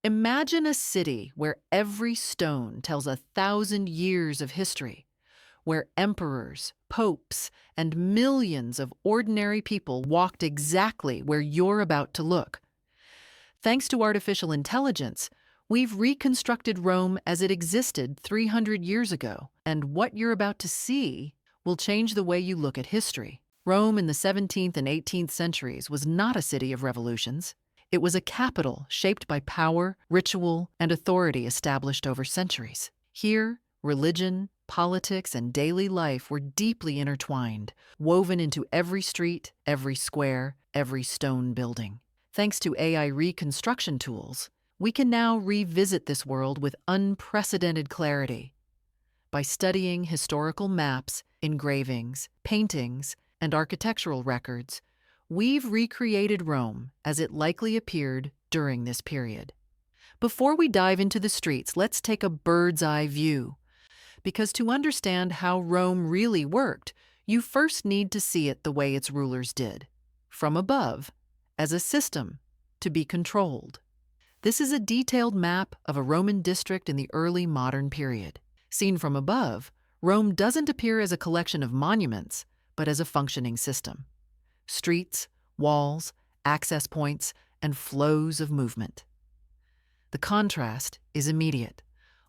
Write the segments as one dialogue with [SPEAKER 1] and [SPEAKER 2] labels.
[SPEAKER 1] Imagine a city where every stone tells 1,000 years of history, where emperors, popes, and millions of ordinary people walked exactly where you're about to look. Thanks to artificial intelligence, we've reconstructed Rome as it existed 300 years ago, and what you're about to see will change the way you look at history. Rome in the 17th and 18th centuries was not a city of revolutions. It was a capital shaped by power, ritual, and authority established over centuries. Here, religion, politics, and daily life were deeply intertwined, woven into every street, every square, every stone building. Thanks to AI reconstruction tools, we can now revisit this world with unprecedented clarity. By studying historical maps, engravings, paintings, and architectural records, we've recreated Rome as it likely appeared during this period. Before we dive into the streets, let's take a bird's-eye view. Because to understand how Rome really worked, you first need to see it the way its rulers did, from above, as a system to be controlled. This is a detailed map of a Roman district in the early modern period. Seen from above, Rome doesn't appear as a collection of monuments, but as a functioning system. Streets, walls, access points, and flows of movement. The contrast is immediate.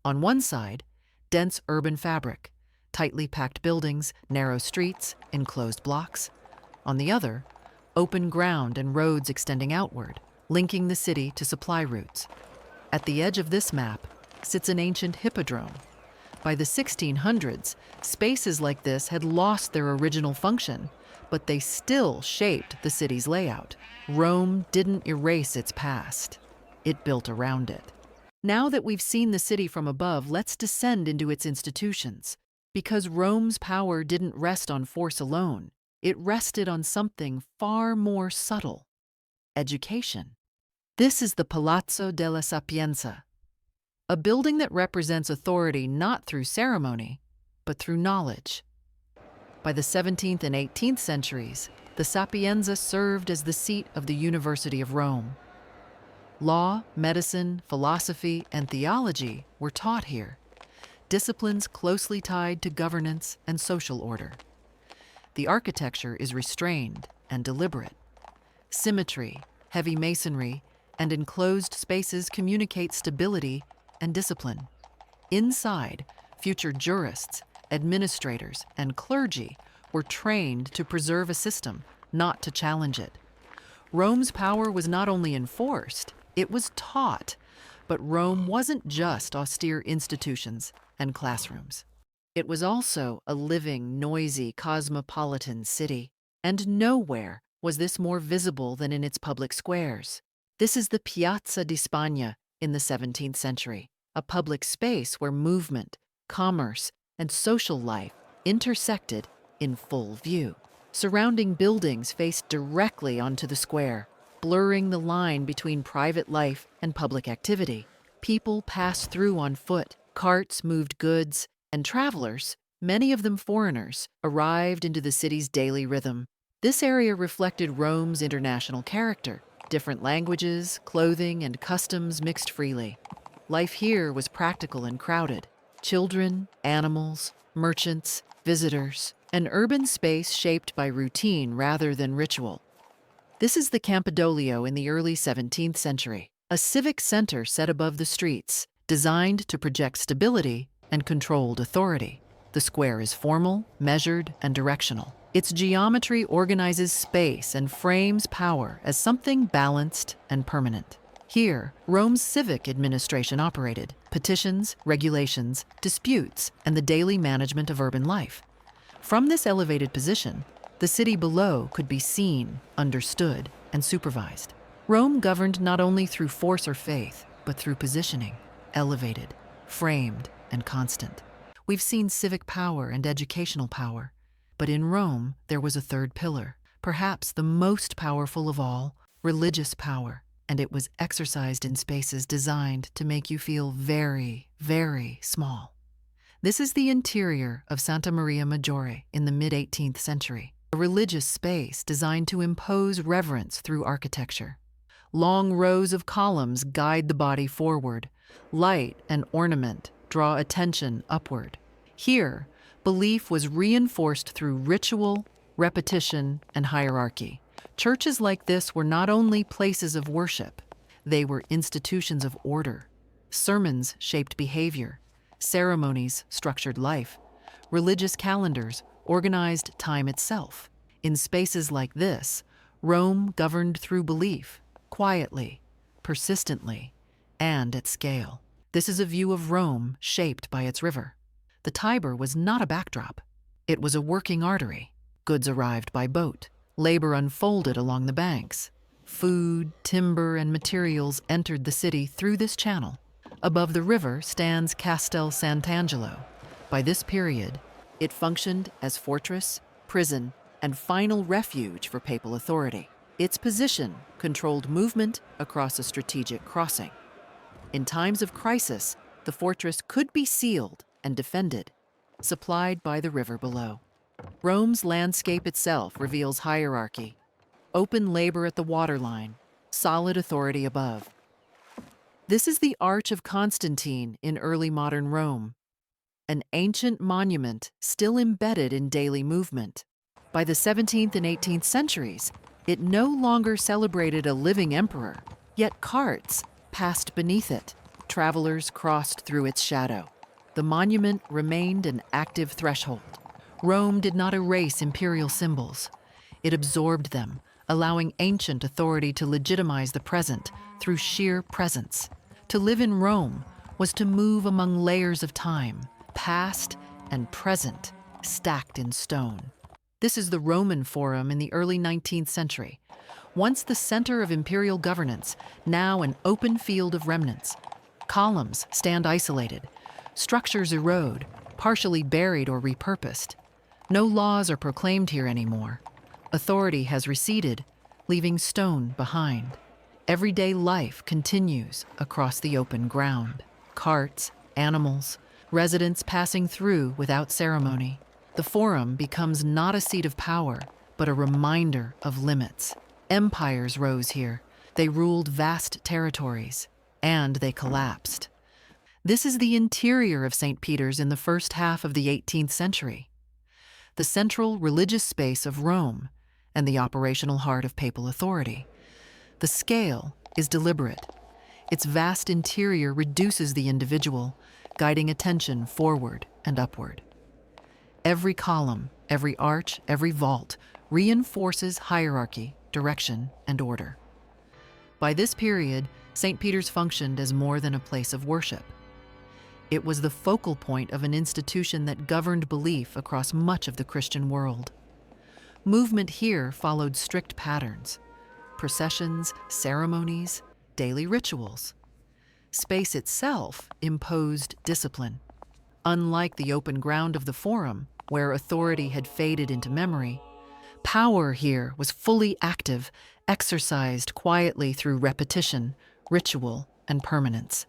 [SPEAKER 1] On one side, dense urban fabric, tightly packed buildings, narrow streets, enclosed blocks. On the other, open ground and roads extending outward, linking the city to supply routes. At the edge of this map sits an ancient hippodrome. By the 1600s, spaces like this had lost their original function, but they still shaped the city's layout. Rome didn't erase its past. It built around it. Now that we've seen the city from above, let's descend into its institutions. Because Rome's power didn't rest on force alone, it rested on something far more subtle: education. This is the Palazzo della Sapienza, a building that represents authority not through ceremony, but through knowledge. By the 17th and 18th centuries, the Sapienza served as the seat of the University of Rome. Law, medicine, philosophy, and theology were taught here, disciplines closely tied to governance and social order. The architecture is restrained and deliberate. Symmetry, heavy masonry, and enclosed spaces communicate stability and discipline. Inside, future jurists, administrators, and clergy were trained to preserve a system, not to challenge it. Rome's power was not only enforced, it was taught. But Rome wasn't just austere institutions and classrooms. It was also a living, noisy, cosmopolitan city. And nowhere was this more visible than in its public squares. This is the Piazza di Spagna in the 17th century, a public space where movement, commerce, and social life intersected in full view. Surrounding buildings faced directly onto the square, blurring the line between private life and public activity. People passed through on foot, carts moved goods, and travelers, many of them foreigners, arrived into the city's daily rhythm. This area reflected Rome's international character. Different languages, clothing, and customs mixed freely. Life here was practical and crowded. Children, animals, merchants, visitors, an urban space shaped by routine rather than ritual. This is the Campidoglio in the early 17th century, a civic center set above the streets, designed to project stability and controlled authority. The square is formal, measured, and directional. Its geometry organizes space and frames power as something balanced and permanent. Here, Rome's civic administration operated: petitions, regulations, disputes, and the daily management of urban life. From this elevated position, the city below could be seen, understood, and supervised. Rome governed not only through force or faith, but through positioning, elevated, framed, and constant. We've seen civic power and educational power, but in Rome there was a third pillar, perhaps the most powerful of all: religious power, and it was exercised in spaces designed to make you feel very, very small. This is the interior of Santa Maria Maggiore in the mid-18th century, a religious space designed to impose reverence through architecture. Long rows of columns guide the body forward. Light and ornament draw attention upward. Here, belief was reinforced through ritual, repetition, and hierarchy. Churches like this were not only places of worship, they were institutions of order. Sermons shaped behavior. Ceremonies structured life. Religious calendars organized time itself. In spaces like this, Rome governed through belief, quietly, persistently, and at scale. This is a view of Rome shaped by its river. The Tiber was not a backdrop. It was a working artery. Goods arrived by boat. Labor unfolded along the banks. Food, timber, and materials entered the city through this channel. Above the river stands Castel Sant'Angelo. By this period, it functioned as fortress, prison, and final refuge for papal authority. Its position controlled movement across a strategic crossing. In times of crisis, the fortress could be sealed and defended, supplied by the river below. Rome's landscape itself reveals hierarchy. Open labor at the waterline, solid authority above. This is the Arch of Constantine in early modern Rome, an ancient monument still embedded in daily movement. By the 17th and 18th centuries, it no longer celebrated a living emperor, yet carts passed beneath it. Travelers crossed through its shadow. The monument remained an active threshold. Rome did not erase imperial symbols. It absorbed them, allowing ancient authority to legitimize the present through sheer presence. To live in Rome was to move among layers of time, past and present, stacked in stone. This is the Roman Forum in the early 19th century. Once the center of imperial governance, now an open field of remnants. Columns stand isolated. Structures erode, partially buried or repurposed. No laws are proclaimed here anymore. Authority has receded, leaving stone behind. Everyday life continues across the open ground. Carts, animals, residents passing through without ceremony. The Forum becomes not a seat of power, but a reminder of limits. Empires rose here. They ruled vast territories, and they collapsed. This is the interior of St. Peter's in the first half of the 18th century, the central religious space of Rome and the operational heart of papal authority. The scale is deliberate. Its vast interior reduces the individual, guiding attention forward and upward. Every column, every arch, every vault reinforces hierarchy, direction, and order. By this period, St. Peter's functioned as more than a place of worship. It was the focal point of an institution that governed belief across much of the Christian world. Movement here followed strict patterns: processions, ceremonies, daily rituals. Space itself imposed discipline. Unlike the open ground of the Forum, where authority had faded into memory, power here was fully active, exercised quietly through repetition, ritual, and permanence.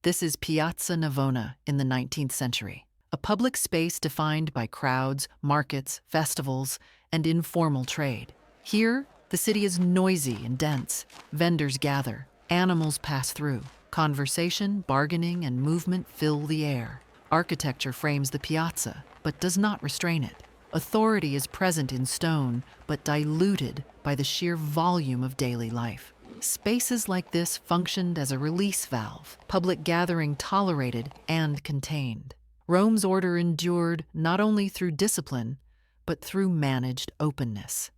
[SPEAKER 1] This is Piazza Navona in the 19th century, a public space defined by crowds, markets, festivals, and informal trade. Here, the city is noisy and dense. Vendors gather, animals pass through. Conversation, bargaining, and movement fill the air. Architecture frames the piazza, but does not restrain it. Authority is present in stone, but diluted by the sheer volume of daily life. Spaces like this functioned as a release valve, public gathering tolerated and contained. Rome's order endured not only through discipline, but through managed openness.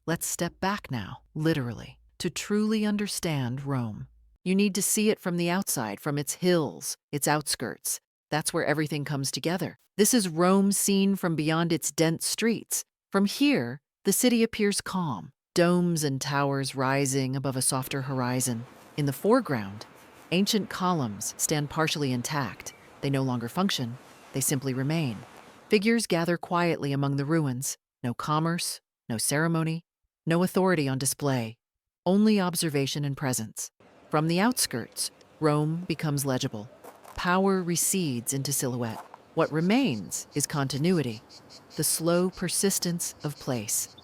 [SPEAKER 1] Let's step back now, literally, to truly understand Rome. You need to see it from the outside, from its hills, its outskirts. That's where everything comes together. This is Rome seen from beyond its dense streets. From here, the city appears calm, domes and towers rising above a softer horizon. In the foreground, ancient columns stand partially intact. They no longer function, they simply remain. Figures gather quietly among the ruins. No commerce, no ceremony, no authority on display, only observation and presence. From the outskirts, Rome becomes legible. Power recedes into silhouette. What remains is continuity, the slow persistence of place.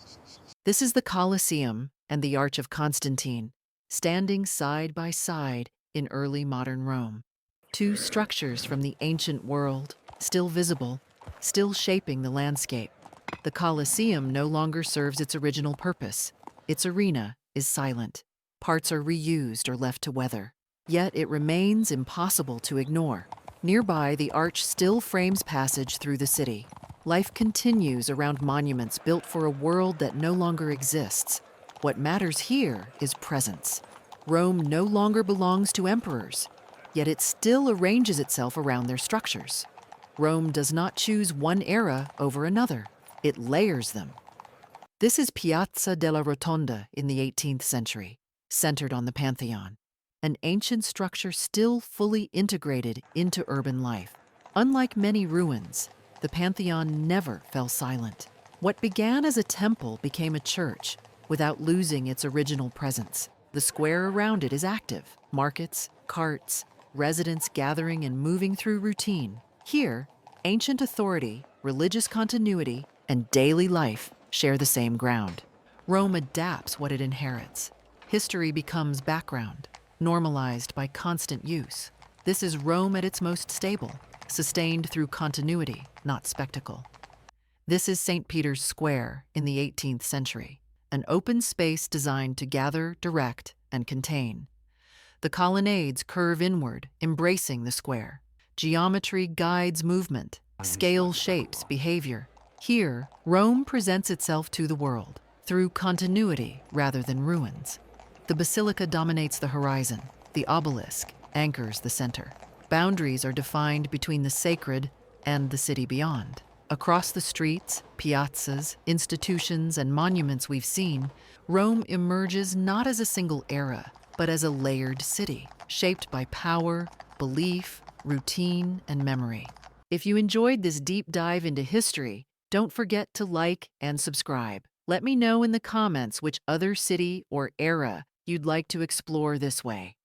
[SPEAKER 1] This is the Colosseum and the Arch of Constantine, standing side by side in early modern Rome. Two structures from the ancient world, still visible, still shaping the landscape. The Colosseum no longer serves its original purpose. Its arena is silent. Parts are reused or left to weather. Yet it remains impossible to ignore. Nearby, the arch still frames passage through the city. Life continues around monuments built for a world that no longer exists. What matters here is presence. Rome no longer belongs to emperors, yet it still arranges itself around their structures. Rome does not choose one era over another. It layers them. This is Piazza della Rotonda in the 18th century, centered on the Pantheon, an ancient structure still fully integrated into urban life. Unlike many ruins, the Pantheon never fell silent. What began as a temple became a church without losing its original presence. The square around it is active. Markets, carts, residents gathering and moving through routine. Here, ancient authority, religious continuity, and daily life share the same ground. Rome adapts what it inherits. History becomes background, normalized by constant use. This is Rome at its most stable, sustained through continuity, not spectacle. This is St. Peter's Square in the 18th century, an open space designed to gather, direct, and contain. The colonnades curve inward, embracing the square. Geometry guides movement, scale shapes behavior. Here, Rome presents itself to the world through continuity rather than ruins. The Basilica dominates the horizon. The obelisk anchors the center. Boundaries are defined between the sacred and the city beyond. Across the streets, piazzas, institutions, and monuments we've seen, Rome emerges not as a single era, but as a layered city, shaped by power, belief, routine, and memory. If you enjoyed this deep dive into history, don't forget to like and subscribe. Let me know in the comments which other city or era you'd like to explore this way.